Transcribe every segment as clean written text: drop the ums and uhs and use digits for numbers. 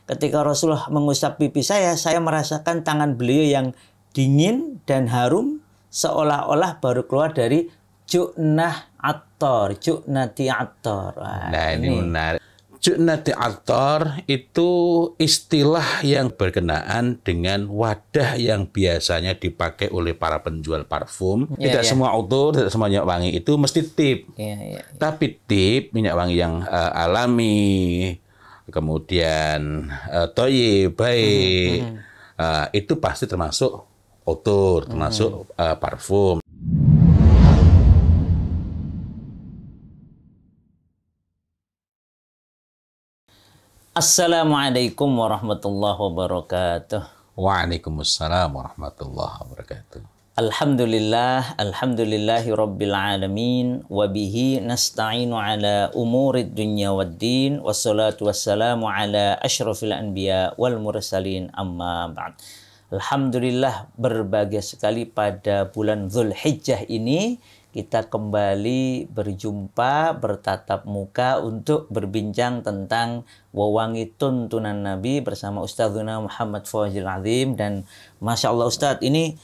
ketika Rasulullah mengusap pipi saya merasakan tangan beliau yang dingin dan harum seolah-olah baru keluar dari ju'nah attar, ju'nati attar. Nah, ini menarik. Ju'nati attar itu istilah yang berkenaan dengan wadah yang biasanya dipakai oleh para penjual parfum. Tidak semua autor, tidak semua minyak wangi itu mesti tip. Tapi tip minyak wangi yang alami, kemudian thayyib, baik, itu pasti termasuk autor, termasuk parfum. Assalamualaikum warahmatullahi wabarakatuh. Waalaikumsalam warahmatullahi wabarakatuh. Alhamdulillahi rabbil alamin wa bihi nasta'inu ala umurid dunya waddin wassalatu wassalamu ala asyrafil anbiya wal mursalin amma ba'd. Alhamdulillah, berbahagia sekali pada bulan Dzulhijjah ini kita kembali berjumpa, bertatap muka untuk berbincang tentang wewangi tuntunan Nabi bersama Ustadzuna Muhammad Fawzil Azim. Dan Masya Allah Ustadz, ini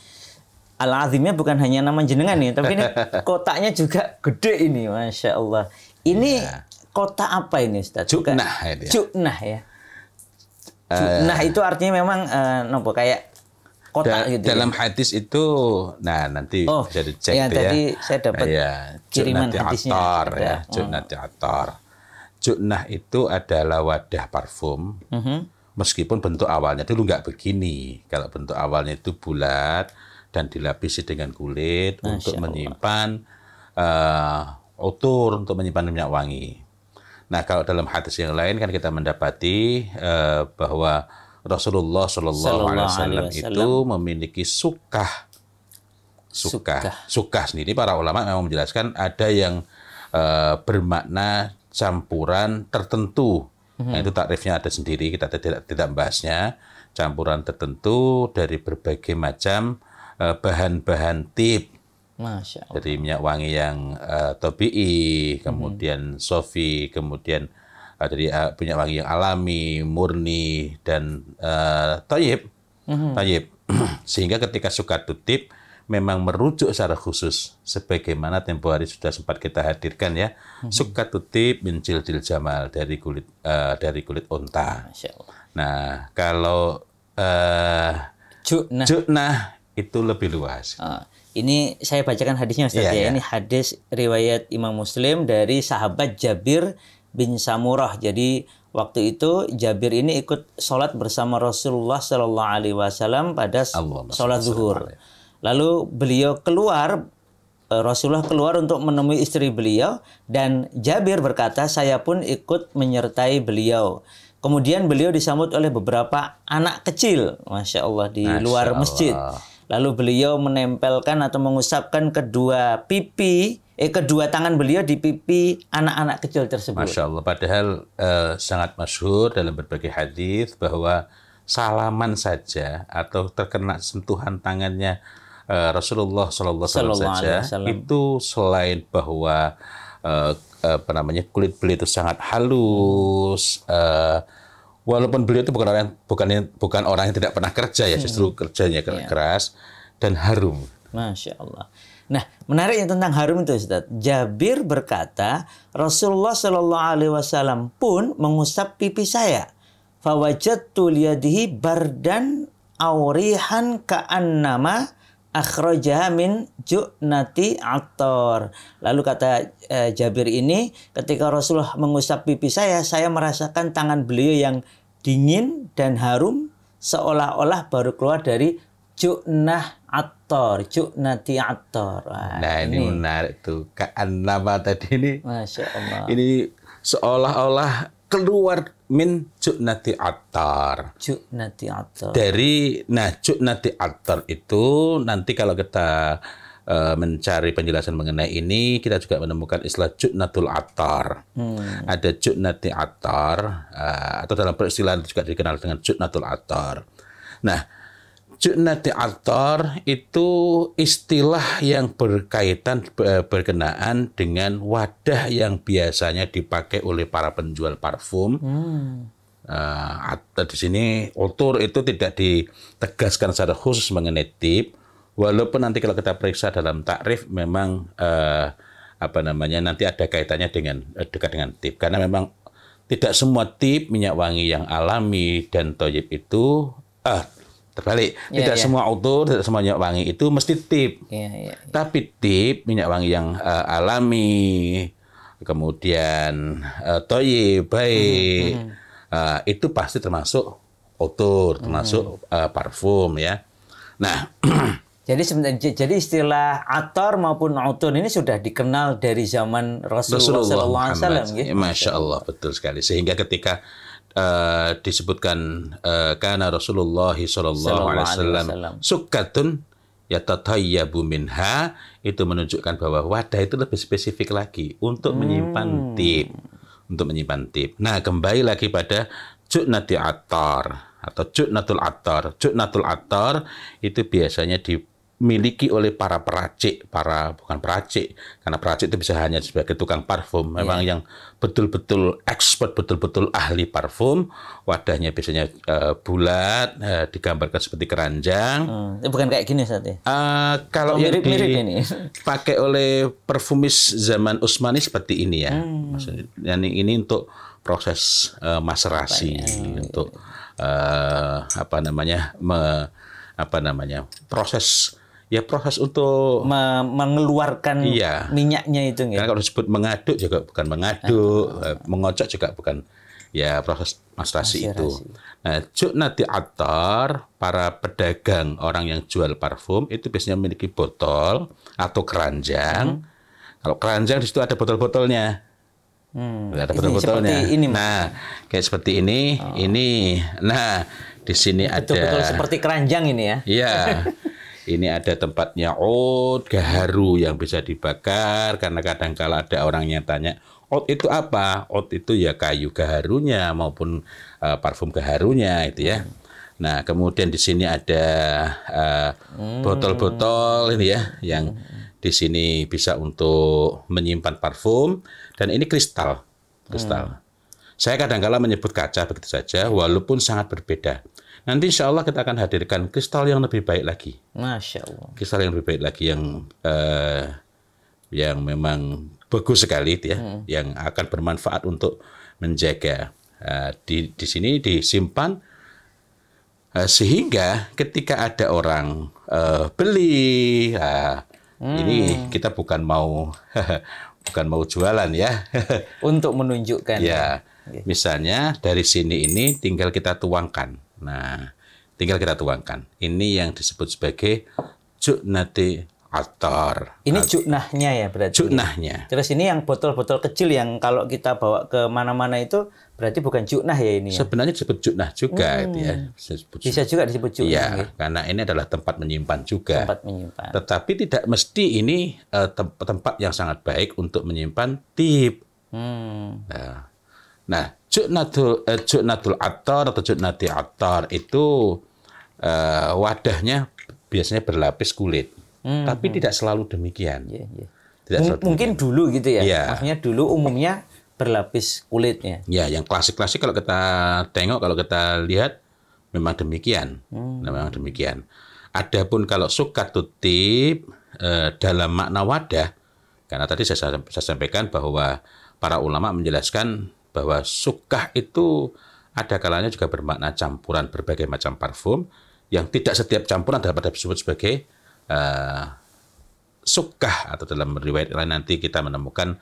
Al-Azimnya bukan hanya nama jenengan nih, tapi ini kotaknya juga gede ini, Masya Allah. Ini kotak apa ini Ustadz? Ju'nah. Ju'nah ya. Ju'nah itu artinya memang nopo kayak kotak gitu. Dalam hadis itu, nah nanti bisa dicek ya. Tadi saya dapat kiriman hadisnya. Ju'nati attar. Ju'nah itu adalah wadah parfum. Meskipun bentuk awalnya dulu nggak begini. Kalau bentuk awalnya itu bulat dan dilapisi dengan kulit untuk menyimpan utur, untuk menyimpan minyak wangi. Nah, kalau dalam hadis yang lain kan kita mendapati bahwa Rasulullah Shallallahu Alaihi Wasallam itu memiliki sukah sendiri. Para ulama memang menjelaskan ada yang bermakna campuran tertentu. Nah, itu takrifnya ada sendiri, kita tidak membahasnya. Campuran tertentu dari berbagai macam bahan-bahan tip. Masya Allah. Dari minyak wangi yang tabi'i, kemudian sofi, kemudian dari minyak wangi yang alami, murni, dan thayyib. Sehingga ketika sukatu tip memang merujuk secara khusus sebagaimana tempo hari sudah sempat kita hadirkan ya. Sukatu tip min jildil jamal, dari kulit unta. Nah, kalau ju'nah itu lebih luas. Ini saya bacakan hadisnya Ustaz ya. Ini hadis riwayat Imam Muslim dari sahabat Jabir bin Samurah. Jadi waktu itu Jabir ini ikut sholat bersama Rasulullah Shallallahu Alaihi Wasallam pada sholat zuhur. Lalu beliau keluar, Rasulullah keluar untuk menemui istri beliau, dan Jabir berkata, saya pun ikut menyertai beliau. Kemudian beliau disambut oleh beberapa anak kecil, Masya Allah, di luar masjid. Lalu beliau menempelkan atau mengusapkan kedua tangan beliau di pipi anak-anak kecil tersebut. Masya Allah. Padahal sangat masyhur dalam berbagai hadis bahwa salaman saja atau terkena sentuhan tangannya Rasulullah Sallallahu Alaihi Wasallam saja itu, selain bahwa kulit beliau itu sangat halus. Walaupun beliau itu bukan orang yang tidak pernah kerja ya, justru kerjanya keras dan harum. Masya Allah. Nah, menariknya tentang harum itu Ustaz. Jabir berkata, Rasulullah Shallallahu Alaihi Wasallam pun mengusap pipi saya. Fawajadtu liyadihi bardan aurihan ka'annama akhrajaha min ju'nati attar. Lalu kata Jabir ini, ketika Rasulullah mengusap pipi saya merasakan tangan beliau yang dingin dan harum seolah-olah baru keluar dari ju'nah attar, ju'nati attar. Nah, ini menarik tuh. Ka'annama tadi ini. Masya Allah. Ini seolah-olah keluar min ju'nati attar. Ju'nati attar. Ju'nati attar itu nanti kalau kita mencari penjelasan mengenai ini, kita juga menemukan istilah ju'natul attar. Ada ju'nati attar, atau dalam peristilahan juga dikenal dengan ju'natul attar. Nah, ju'nati attar itu istilah yang berkenaan dengan wadah yang biasanya dipakai oleh para penjual parfum. Atau di sini utur itu tidak ditegaskan secara khusus mengenai tip, walaupun nanti kalau kita periksa dalam takrif memang nanti ada kaitannya dengan dekat dengan tip, karena memang tidak semua tip minyak wangi yang alami dan thayyib itu terbalik. Tidak semua utur, tidak semua minyak wangi itu mesti tip. Tapi tip minyak wangi yang alami, kemudian thayyib baik. Itu pasti termasuk utur, termasuk parfum ya. Nah, jadi istilah atar maupun utur ini sudah dikenal dari zaman Rasulullah SAW. Ya? Masya Allah, betul sekali. Sehingga ketika disebutkan karena Rasulullah SAW sukkatun yatatayyabu minha, itu menunjukkan bahwa wadah itu lebih spesifik lagi untuk menyimpan tip. Untuk menyimpan tip. Nah, kembali lagi pada ju'nati attar atau ju'natul attar. Ju'natul attar itu biasanya dimiliki oleh para peracik, bukan peracik, karena peracik itu bisa hanya sebagai tukang parfum. Memang yang betul-betul expert, betul-betul ahli parfum. Wadahnya biasanya bulat, digambarkan seperti keranjang. Bukan kayak gini saat ya? Kalau yang dipakai oleh parfumis zaman Utsmani seperti ini ya. Maksudnya ini untuk proses maserasi, untuk proses untuk mengeluarkan minyaknya itu. Karena kalau disebut mengaduk juga bukan mengaduk, mengocok juga bukan, ya proses maserasi itu. Nah, ju'nati attar, para pedagang, orang yang jual parfum itu biasanya memiliki botol atau keranjang. Kalau keranjang di situ ada botol-botolnya. Ada botol-botolnya. Nah, kayak seperti ini, ini. Nah, di sini betul-betul ada seperti keranjang ini ya. Iya. Ini ada tempatnya oud, gaharu yang bisa dibakar, karena kadang kala ada orang yang tanya, oud itu apa? Oud itu ya kayu gaharunya maupun parfum gaharunya itu ya. Nah, kemudian di sini ada botol-botol ini ya, yang di sini bisa untuk menyimpan parfum, dan ini kristal. Saya kadang-kala menyebut kaca begitu saja, walaupun sangat berbeda. Nanti insya Allah kita akan hadirkan kristal yang lebih baik lagi. Masya Allah. Kristal yang lebih baik lagi yang memang bagus sekali ya, yang akan bermanfaat untuk menjaga. Di sini disimpan sehingga ketika ada orang beli, ini kita bukan mau jualan ya. Untuk menunjukkan. Ya, misalnya dari sini ini tinggal kita tuangkan. Nah, tinggal kita tuangkan. Ini yang disebut sebagai ju'nati attar. Ini ju'nahnya ya berarti. Ju'nahnya. Terus ini yang botol-botol kecil yang kalau kita bawa ke mana-mana itu berarti bukan ju'nah ya ini. Sebenarnya disebut ju'nah juga itu ya. Bisa juga disebut ju'nah. Ya, karena ini adalah tempat menyimpan juga. Tempat menyimpan. Tetapi tidak mesti ini tempat yang sangat baik untuk menyimpan tip. Nah, ju'natul attar atau ju'nati attar itu wadahnya biasanya berlapis kulit. Tapi tidak selalu demikian. Tidak selalu mungkin demikian. Dulu gitu ya. Maksudnya dulu umumnya berlapis kulitnya. Ya, yang klasik-klasik kalau kita tengok, kalau kita lihat memang demikian. Memang demikian. Adapun kalau sukatut tip dalam makna wadah, karena tadi saya sampaikan bahwa para ulama menjelaskan bahwa sukah itu ada kalanya juga bermakna campuran berbagai macam parfum, yang tidak setiap campuran dapat disebut sebagai sukah, atau dalam riwayat lain nanti kita menemukan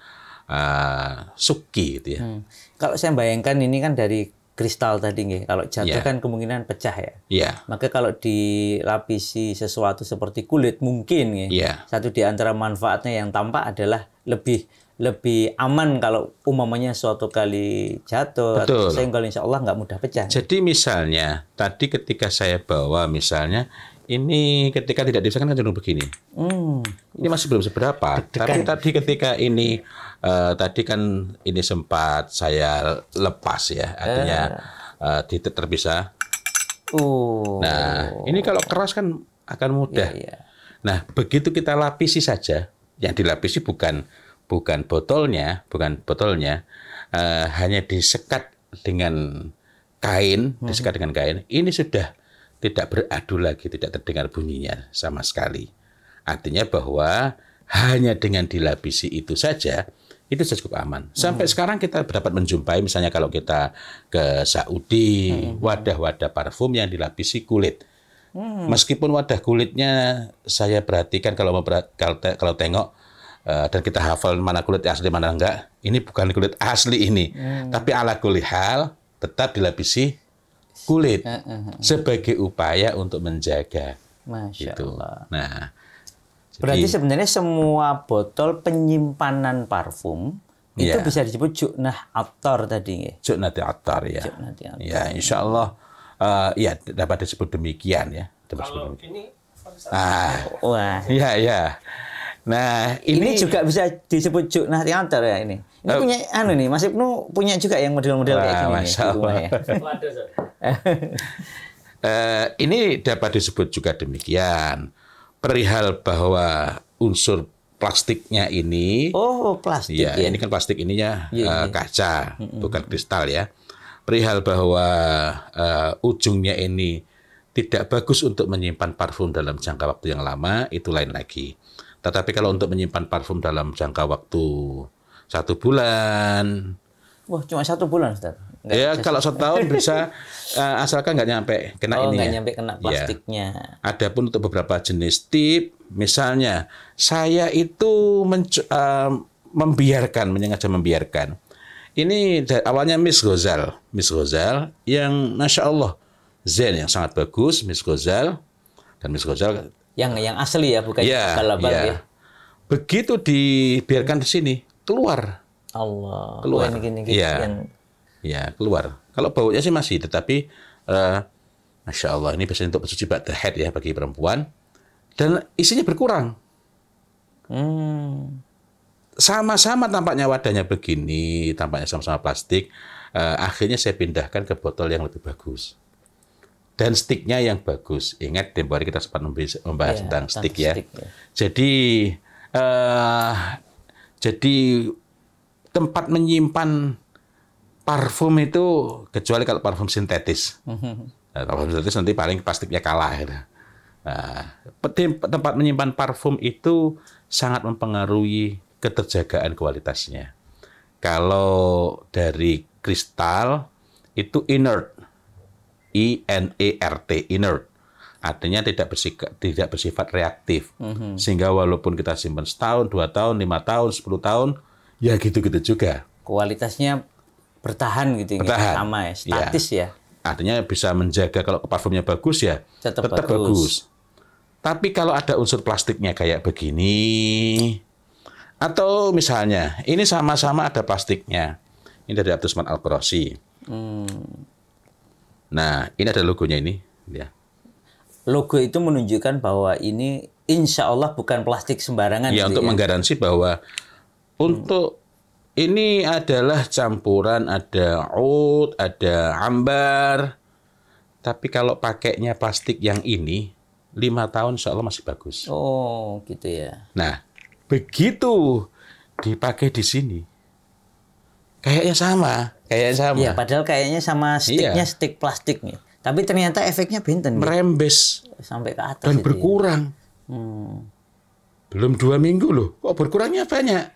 suki gitu ya. Kalau saya bayangkan ini kan dari kristal tadi nggih. Kalau jatuh kan kemungkinan pecah ya. Maka kalau dilapisi sesuatu seperti kulit mungkin nggih. Satu di antara manfaatnya yang tampak adalah lebih aman kalau umpamanya suatu kali jatuh. Betul. Atau senggol, insya Allah nggak mudah pecah. Jadi misalnya tadi ketika saya bawa misalnya ini ketika tidak dipisahkan kan cenderung begini. Ini masih belum seberapa. Tapi tadi ketika ini tadi kan ini sempat saya lepas ya, artinya titik terpisah. Nah, ini kalau keras kan akan mudah. Nah, begitu kita lapisi saja, yang dilapisi bukan botolnya, hanya disekat dengan kain, disikat dengan kain, ini sudah tidak beradu lagi, tidak terdengar bunyinya sama sekali. Artinya bahwa hanya dengan dilapisi itu saja, itu sudah cukup aman. Sampai sekarang kita dapat menjumpai, misalnya kalau kita ke Saudi, wadah-wadah parfum yang dilapisi kulit. Meskipun wadah kulitnya saya perhatikan kalau tengok dan kita hafal mana kulit asli mana enggak, ini bukan kulit asli ini, tapi ala kulli hal tetap dilapisi kulit sebagai upaya untuk menjaga. Masya Gitu. Allah. Nah, Berarti jadi, sebenarnya semua botol penyimpanan parfum itu Iya. bisa disebut Ju'nah Attar tadi ya. Ju'nati Attar ya. Ju'nati Attar. Ya, insya Allah ya dapat disebut demikian ya. Kalau ini Wah. Ya. Nah, Ini juga bisa disebut Ju'nah Attar ya ini. Ini punya nih, Mas Ibnu punya juga yang model-model kayak Wah, gini nih Masya di rumah Allah. ya. waduh, Ustaz. Ini dapat disebut juga demikian. Perihal bahwa unsur plastiknya ini, Oh, plastik ya, ya. ini kan plastik ininya Iya. kaca, bukan kristal ya. Perihal bahwa ujungnya ini tidak bagus untuk menyimpan parfum dalam jangka waktu yang lama, itu lain lagi. Tetapi kalau untuk menyimpan parfum dalam jangka waktu 1 bulan, Wah, cuma 1 bulan, Ustaz. ya kalau setahun bisa asalkan nggak nyampe kena Oh, ini nggak ya. nyampe kena Ya. plastiknya. Adapun untuk beberapa jenis tip, misalnya saya itu menyengaja membiarkan. Ini awalnya Miss Ghazal yang Masya Allah zen yang sangat bagus, Miss Ghazal dan Miss Ghazal. Yang asli ya, bukan Ya, abal-abal ya. ya. Begitu dibiarkan di sini keluar, Allah. Keluar. Wah, ini Iya. yang ya keluar. Kalau baunya sih masih, tetapi Masya Allah ini biasanya untuk mencuci ba'da haid ya bagi perempuan dan isinya berkurang. Sama-sama tampaknya wadahnya begini, tampaknya sama-sama plastik. Akhirnya saya pindahkan ke botol yang lebih bagus. Dan sticknya yang bagus. Ingat, tempo hari kita sempat membahas Iya, tentang stick ya. stick, ya. Jadi tempat menyimpan parfum itu, kecuali kalau parfum sintetis. Nah, parfum sintetis nanti paling plastiknya kalah. Gitu. Nah, tempat menyimpan parfum itu sangat mempengaruhi keterjagaan kualitasnya. Kalau dari kristal itu inert, INERT, inert, artinya tidak bersifat reaktif, sehingga walaupun kita simpan setahun, 2 tahun, 5 tahun, 10 tahun, ya gitu-gitu juga. kualitasnya bertahan gitu ya. Bertahan. Sama ya, statis ya. Artinya bisa menjaga kalau parfumnya bagus ya, Tetap tetap bagus. Tapi kalau ada unsur plastiknya kayak begini, atau misalnya ini sama-sama ada plastiknya, ini dari Abdusman Al-Qurasi. Nah, ini ada logonya ini, ya. Logo itu menunjukkan bahwa ini insya Allah bukan plastik sembarangan. Ya, gitu untuk menggaransi bahwa untuk ini adalah campuran, ada oud, ada ambar. Tapi kalau pakainya plastik yang ini, 5 tahun insya Allah masih bagus. Oh, gitu ya. Nah, begitu dipakai di sini, kayaknya sama. Iya, padahal kayaknya sama sticknya Iya. stick plastik nih. Tapi ternyata efeknya benten nih. Merembes Sampai ke atas dan itu ya. berkurang. Belum 2 minggu loh, kok berkurangnya banyak.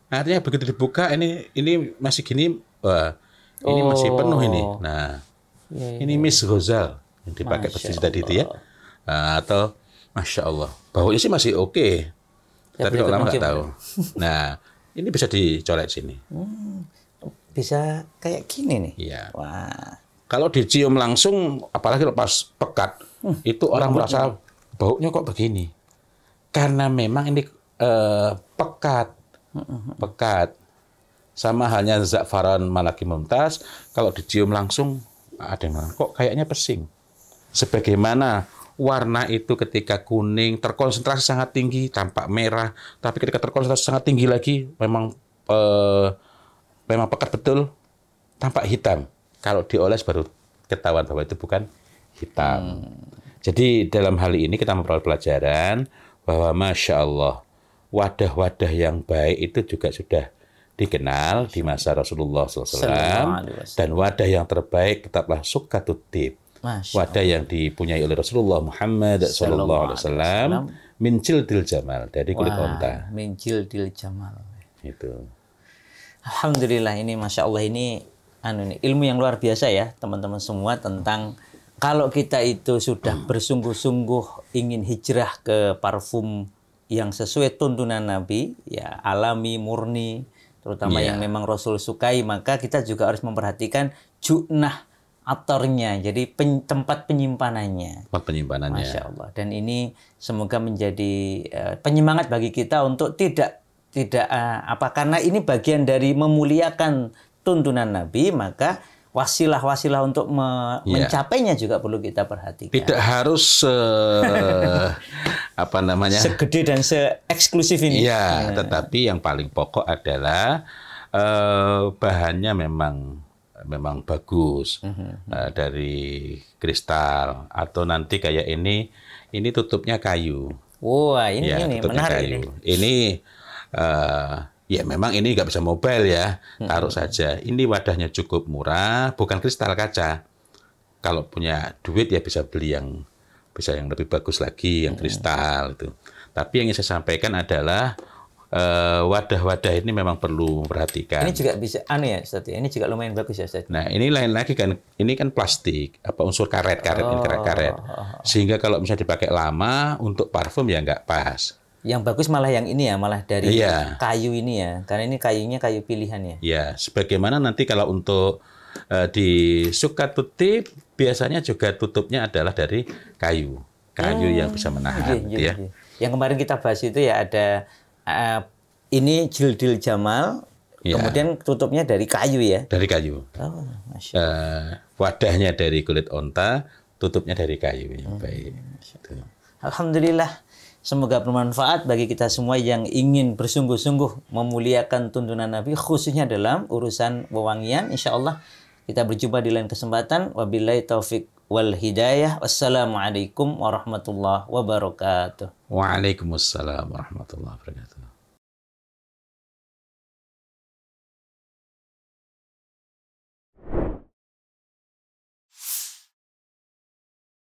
Artinya begitu dibuka, ini masih gini, wah, ini masih penuh ini. Nah, ini Miss Ghazal yang dipakai Masya posisi tadi itu ya. Atau Masya Allah, baunya sih masih oke. Tapi kalau lama nggak tahu. Nah, ini bisa dicolek sini. Bisa kayak gini nih. Iya. Wah. Kalau dicium langsung, apalagi lepas pekat, itu orang merasa baunya kok begini. Karena memang ini pekat. Sama halnya za'faran malaki mumtaz, kalau dicium langsung, ada yang bilang, kok kayaknya pesing. Sebagaimana warna itu ketika kuning, terkonsentrasi sangat tinggi, tampak merah. Tapi ketika terkonsentrasi sangat tinggi lagi, memang pekat betul, tampak hitam. Kalau dioles baru ketahuan bahwa itu bukan hitam. Jadi dalam hal ini kita memperoleh pelajaran bahwa Masya Allah, wadah-wadah yang baik itu juga sudah dikenal di masa Rasulullah SAW. Sallallahu alaihi wasallam. Dan wadah yang terbaik tetaplah sukatut tib. Wadah yang dipunyai oleh Rasulullah Muhammad Sallallahu Alaihi Wasallam min jildil jamal, dari kulit onta. Min jildil jamal. Itu. Alhamdulillah, ini Masya Allah, ini ilmu yang luar biasa ya teman-teman semua, tentang kalau kita itu sudah bersungguh-sungguh ingin hijrah ke parfum yang sesuai tuntunan Nabi, ya alami, murni, terutama yang memang Rasul sukai, maka kita juga harus memperhatikan junah atornya, jadi tempat penyimpanannya. Tempat penyimpanannya. Masya Allah. Dan ini semoga menjadi penyemangat bagi kita untuk tidak karena ini bagian dari memuliakan tuntunan Nabi, maka wasilah-wasilah untuk mencapainya juga perlu kita perhatikan. Tidak harus segede dan se-eksklusif ini. Ya, tetapi yang paling pokok adalah bahannya memang bagus, dari kristal, atau nanti kayak ini tutupnya kayu. Wah, ini menarik kayu. Ini ya memang ini nggak bisa mobile ya, taruh saja. Ini wadahnya cukup murah, bukan kristal kaca. Kalau punya duit ya bisa beli yang lebih bagus lagi, yang kristal itu. Tapi yang ingin saya sampaikan adalah wadah-wadah ini memang perlu memperhatikan. Ini juga bisa ya, Ustaz. Ini juga lumayan bagus ya, Ustaz. Nah, ini lain lagi kan, ini kan plastik, unsur karet, sehingga kalau misalnya dipakai lama untuk parfum ya nggak pas. Yang bagus malah yang ini ya, malah dari kayu ini ya, karena ini kayunya kayu pilihan ya. Ya, sebagaimana nanti kalau untuk di sukatut tib biasanya juga tutupnya adalah dari kayu yang bisa menahan, ya. Yang kemarin kita bahas itu ya ada ini jildil jamal, kemudian tutupnya dari kayu ya. Dari kayu. Oh, wadahnya dari kulit onta, tutupnya dari kayu. Baik. Alhamdulillah. Semoga bermanfaat bagi kita semua yang ingin bersungguh-sungguh memuliakan tuntunan Nabi, khususnya dalam urusan wewangian. Insya Allah kita berjumpa di lain kesempatan. Wabillahi taufik wal hidayah. Wassalamualaikum warahmatullahi wabarakatuh. Waalaikumsalam warahmatullahi wabarakatuh.